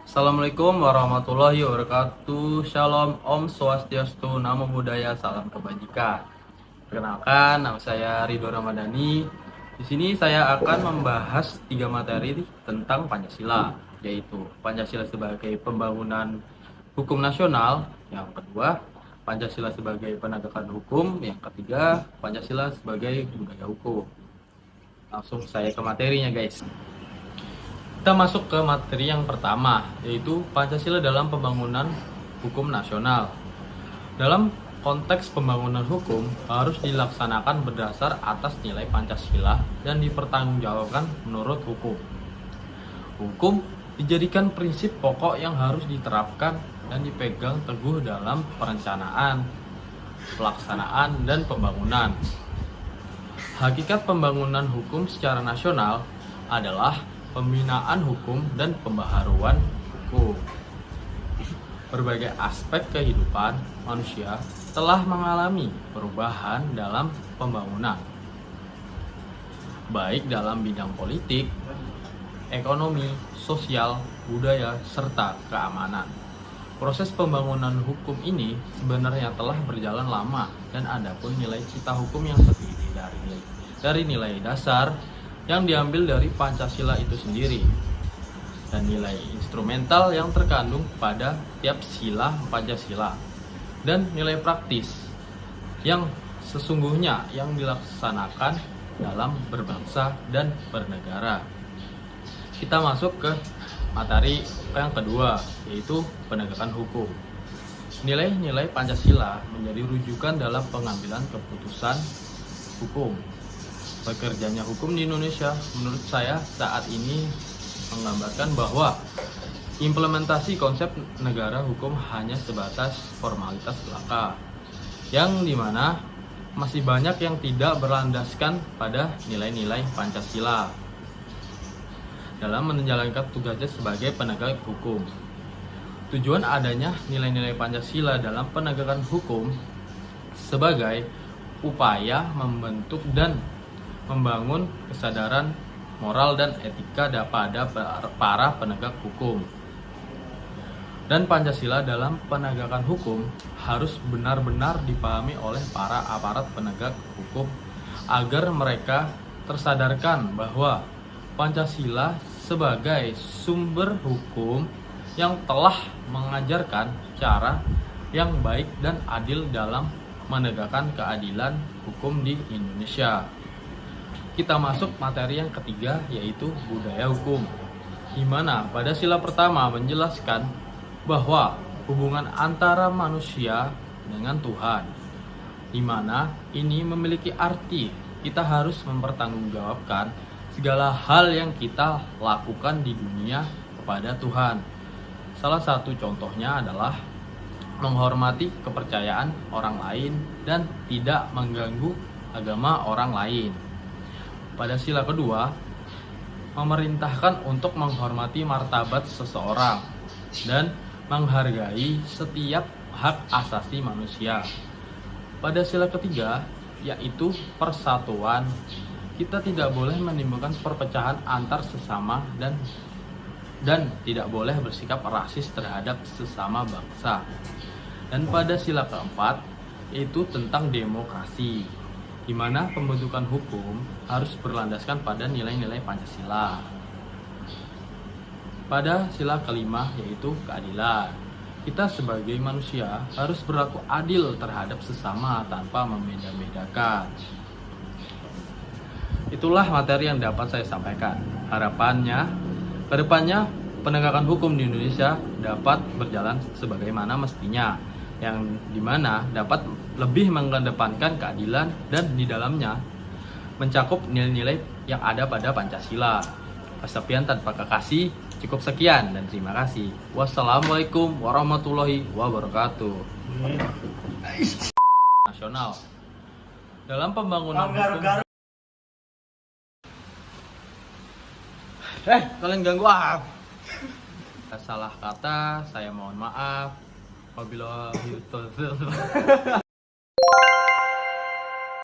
Assalamualaikum warahmatullahi wabarakatuh. Shalom, Om Swastiastu, Namo Buddhaya, salam kebajikan. Perkenalkan, nama saya Ridho Ramadhani. Di sini saya akan membahas 3 materi tentang Pancasila, yaitu Pancasila sebagai pembangunan hukum nasional, yang kedua Pancasila sebagai penegakan hukum, yang ketiga Pancasila sebagai budaya hukum. Langsung saya ke materinya, guys. Kita masuk ke materi yang pertama, yaitu Pancasila dalam pembangunan hukum nasional. Dalam konteks pembangunan hukum harus dilaksanakan berdasar atas nilai Pancasila dan dipertanggungjawabkan menurut hukum. Hukum dijadikan prinsip pokok yang harus diterapkan dan dipegang teguh dalam perencanaan, pelaksanaan, dan pembangunan. Hakikat pembangunan hukum secara nasional adalah pembinaan hukum dan pembaharuan hukum. Berbagai aspek kehidupan manusia telah mengalami perubahan dalam pembangunan, baik dalam bidang politik, ekonomi, sosial, budaya, serta keamanan. Proses pembangunan hukum ini sebenarnya telah berjalan lama, dan ada pun nilai cita hukum yang terdiri dari nilai dasar yang diambil dari Pancasila itu sendiri, dan nilai instrumental yang terkandung pada tiap sila Pancasila, dan nilai praktis yang sesungguhnya yang dilaksanakan dalam berbangsa dan bernegara. Kita masuk ke materi yang kedua, yaitu penegakan hukum. Nilai-nilai Pancasila menjadi rujukan dalam pengambilan keputusan hukum. Bekerjanya hukum di Indonesia menurut saya saat ini menggambarkan bahwa implementasi konsep negara hukum hanya sebatas formalitas belaka, yang dimana masih banyak yang tidak berlandaskan pada nilai-nilai Pancasila dalam menjalankan tugasnya sebagai penegak hukum. Tujuan adanya nilai-nilai Pancasila dalam penegakan hukum sebagai upaya membentuk dan membangun kesadaran moral dan etika pada para penegak hukum. Dan Pancasila dalam penegakan hukum harus benar-benar dipahami oleh para aparat penegak hukum agar mereka tersadarkan bahwa Pancasila sebagai sumber hukum yang telah mengajarkan cara yang baik dan adil dalam menegakkan keadilan hukum di Indonesia. Kita masuk materi yang ketiga, yaitu budaya hukum, di mana pada sila pertama menjelaskan bahwa hubungan antara manusia dengan Tuhan, di mana ini memiliki arti kita harus mempertanggungjawabkan segala hal yang kita lakukan di dunia kepada Tuhan. Salah satu contohnya adalah menghormati kepercayaan orang lain dan tidak mengganggu agama orang lain. Pada sila kedua, memerintahkan untuk menghormati martabat seseorang dan menghargai setiap hak asasi manusia. Pada sila ketiga, yaitu persatuan, kita tidak boleh menimbulkan perpecahan antar sesama dan tidak boleh bersikap rasis terhadap sesama bangsa. Dan pada sila keempat, yaitu tentang demokrasi, di mana pembentukan hukum harus berlandaskan pada nilai-nilai Pancasila. Pada sila kelima, yaitu keadilan, kita sebagai manusia harus berlaku adil terhadap sesama tanpa membeda-bedakan. Itulah materi yang dapat saya sampaikan. Harapannya, kedepannya penegakan hukum di Indonesia dapat berjalan sebagaimana mestinya, yang dimana dapat lebih mengedepankan keadilan dan di dalamnya mencakup nilai-nilai yang ada pada Pancasila. Kesepian tanpa kekasih, cukup sekian dan terima kasih. Wassalamualaikum warahmatullahi wabarakatuh. Nasional dalam pembangunan hukum. Kalian ganggu. Salah kata, saya mohon maaf. Wabillahi taufiq.